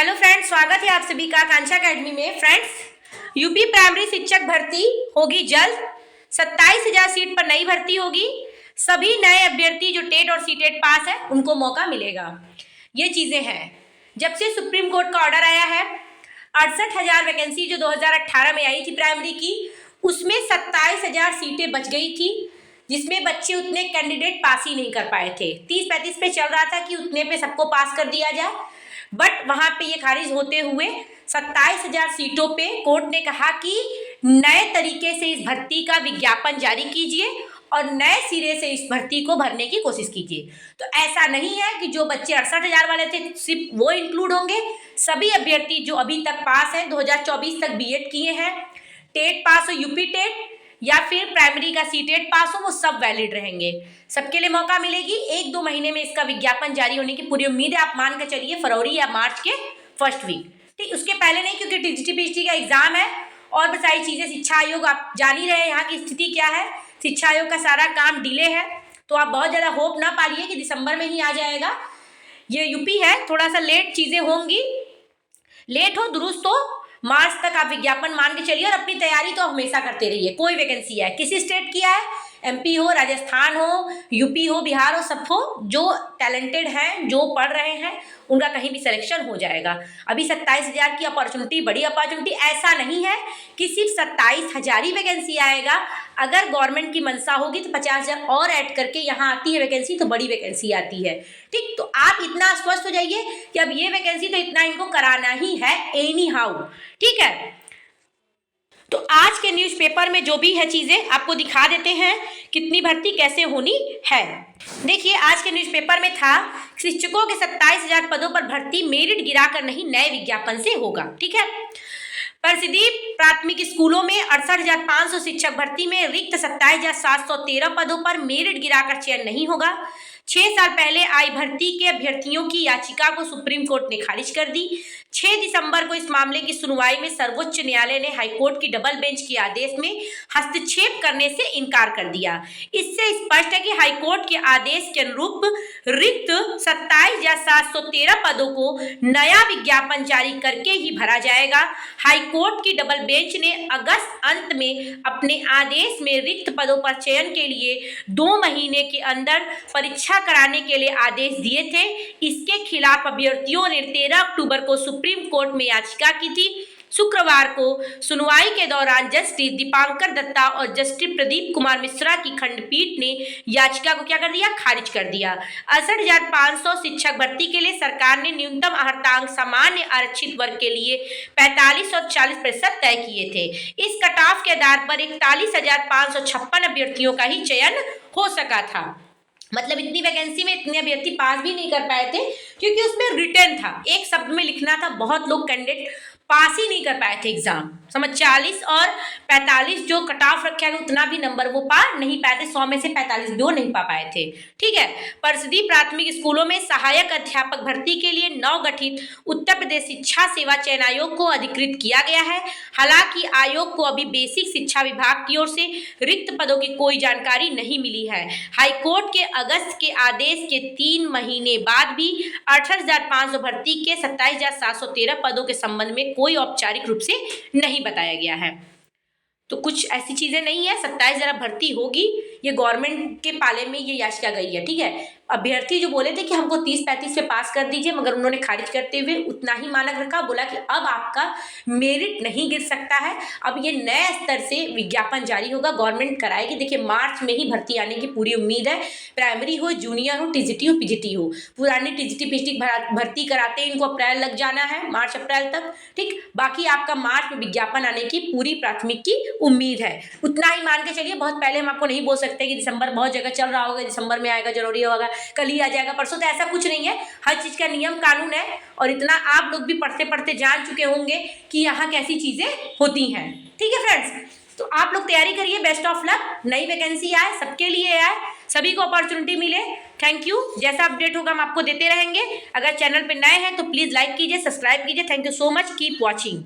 Hello friends, स्वागत है आप सभी का आकांक्षा अकेडमी में। फ्रेंड्स, यूपी प्राइमरी शिक्षक भर्ती होगी जल्द। 27,000 सीट पर नई भर्ती होगी। सभी नए अभ्यर्थी जो टेट और सीटेट पास है उनको मौका मिलेगा। ये चीजें हैं। जब से सुप्रीम कोर्ट का ऑर्डर आया है, 68,000 वैकेंसी जो 2018 में आई थी प्राइमरी की, उसमें 27,000 सीटें बच गई थी, जिसमें बच्चे उतने कैंडिडेट पास ही नहीं कर पाए थे। 30-35 पे चल रहा था कि उतने पे सबको पास कर दिया जाए, बट वहां पे ये खारिज होते हुए 27,000 सीटों पे कोर्ट ने कहा कि नए तरीके से इस भर्ती का विज्ञापन जारी कीजिए और नए सिरे से इस भर्ती को भरने की कोशिश कीजिए। तो ऐसा नहीं है कि जो बच्चे 68,000 वाले थे सिर्फ वो इंक्लूड होंगे। सभी अभ्यर्थी जो अभी तक पास हैं, 2024 तक बीएड किए हैं, टेट पास हो, यूपी टेट या फिर प्राइमरी का सीटेट पास हो, वो सब वैलिड रहेंगे। सबके लिए मौका मिलेगी। 1-2 महीने में इसका विज्ञापन जारी होने की पूरी उम्मीद है। आप मान के चलिए फरवरी या मार्च के फर्स्ट वीक, ठीक, उसके पहले नहीं, क्योंकि टीजीटी पीजीटी का एग्जाम है और भी सारी चीजें। शिक्षा आयोग आप जान ही रहे हैं यहाँ की स्थिति क्या है। शिक्षा आयोग का सारा काम डिले है, तो आप बहुत ज्यादा होप ना पालिए कि दिसंबर में ही आ जाएगा। ये यूपी है, थोड़ा सा लेट चीजें होंगी। लेट हो दुरुस्त हो, मार्च तक आप विज्ञापन मान के चलिए और अपनी तैयारी तो हमेशा करते रहिए। कोई वैकेंसी है, किसी स्टेट किया है, एमपी हो, राजस्थान हो, यूपी हो, बिहार हो, सब हो, जो टैलेंटेड हैं, जो पढ़ रहे हैं, उनका कहीं भी सिलेक्शन हो जाएगा। अभी 27,000 की अपॉर्चुनिटी, बड़ी अपॉर्चुनिटी ऐसा नहीं है कि सिर्फ 27,000 ही वैकेंसी आएगा। अगर गवर्नमेंट की मंशा होगी तो 50,000 और ऐड करके यहाँ आती है वैकेंसी, तो बड़ी वैकेंसी आती है। ठीक, तो आप इतना आश्वस्त हो जाइए कि अब ये वैकेंसी तो इतना इनको कराना ही है एनी हाउ। ठीक है, तो आज के न्यूज़पेपर में जो भी है चीजें आपको दिखा देते हैं, कितनी भर्ती कैसे होनी है। देखिए, आज के न्यूज़पेपर में था शिक्षकों के 27,000 पदों पर भर्ती मेरिट गिराकर नहीं, नए विज्ञापन से होगा। ठीक है, परिषदीय प्राथमिक स्कूलों में 68,500 शिक्षक भर्ती में रिक्त 27,713 पदों पर मेरिट गिराकर चयन नहीं होगा। 6 साल पहले आई भर्ती के अभ्यर्थियों की याचिका को सुप्रीम कोर्ट ने खारिज कर दी। 6 दिसंबर को इस मामले की सुनवाई में सर्वोच्च न्यायालय ने हाईकोर्ट की डबल बेंच के आदेश में हस्तक्षेप करने से इनकार कर दिया। इससे स्पष्ट है कि हाईकोर्ट के आदेश के अनुरूप रिक्त 27,713 पदों को नया विज्ञापन जारी करके ही भरा जाएगा। हाईकोर्ट की डबल बेंच ने अगस्त अंत में अपने आदेश में रिक्त पदों पर चयन के लिए 2 महीने के अंदर परीक्षा कराने के लिए आदेश दिए थे। इसके खिलाफ अभ्यर्थियों ने 13 अक्टूबर को सुप्रीम कोर्ट में याचिका की थी। शुक्रवार को सुनवाई के दौरान जस्टिस दीपांकर दत्ता और जस्टिस प्रदीप कुमार मिश्रा की खंडपीठ ने याचिका को क्या कर दिया, खारिज कर दिया। 68,500 शिक्षक भर्ती के लिए सरकार ने न्यूनतम अर्हतांक सामान्य आरक्षित वर्ग के लिए 45 और 40% तय किए थे। इस कट ऑफ के आधार पर 41,556 अभ्यर्थियों का ही चयन हो सका था। मतलब इतनी वैकेंसी में इतने अभ्यर्थी पास भी नहीं कर पाए थे, क्योंकि उसमें रिटर्न था, एक शब्द में लिखना था। बहुत लोग कैंडिडेट पास ही नहीं कर पाए थे एग्जाम। समझ, 40 और 45 जो कट ऑफ रखा है उतना भी नंबर वो पा नहीं पाए थे। 100 में से 45 भी वो नहीं पा पाए थे। ठीक है, परिषदीय प्राथमिक स्कूलों में सहायक अध्यापक भर्ती के लिए नवगठित उत्तर प्रदेश शिक्षा सेवा चयन आयोग को अधिकृत किया गया है। हालांकि आयोग को अभी बेसिक शिक्षा विभाग की ओर से रिक्त पदों की कोई जानकारी नहीं मिली है। हाईकोर्ट के अगस्त के आदेश के 3 महीने बाद भी 68,500 भर्ती के 27,713 पदों के संबंध में कोई औपचारिक रूप से नहीं बताया गया है। तो कुछ ऐसी चीजें नहीं है। 27,000 भर्ती होगी, ये गवर्नमेंट के पाले में ये याचिका गई है। ठीक है, अभ्यर्थी जो बोले थे कि हमको 30-35 पे पास कर दीजिए, मगर उन्होंने खारिज करते हुए उतना ही मानक रखा। बोला कि अब आपका मेरिट नहीं गिर सकता है, अब ये नए स्तर से विज्ञापन जारी होगा, गवर्नमेंट कराएगी। देखिए, मार्च में ही भर्ती आने की पूरी उम्मीद है। प्राइमरी हो, जूनियर हो, टीजीटी हो, पीजीटी हो। पुरानी टीजीटी पीजीटी भर्ती कराते इनको अप्रैल लग जाना है, मार्च अप्रैल तक। ठीक, बाकी आपका मार्च में विज्ञापन आने की पूरी प्राथमिक की उम्मीद है। उतना ही मान के चलिए। बहुत पहले हम आपको नहीं बोल सकते कि दिसंबर, बहुत जगह चल रहा होगा दिसंबर में आएगा, जरूरी होगा कल ही आ जाएगा, परसों, तो ऐसा कुछ नहीं है। हर चीज का नियम कानून है, और इतना आप लोग भी पढ़ते पढ़ते जान चुके होंगे कि यहाँ कैसी चीजें होती हैं। ठीक है फ्रेंड्स, तो आप लोग तैयारी करिए। Best of luck. नई वैकेंसी आए, सबके लिए आए, सभी को अपॉर्चुनिटी मिले। Thank you. जैसा अपडेट होगा हम आपको देते रहेंगे। अगर चैनल पे नए हैं तो प्लीज लाइक कीजिए, सब्सक्राइब कीजिए। Thank you so much. Keep watching.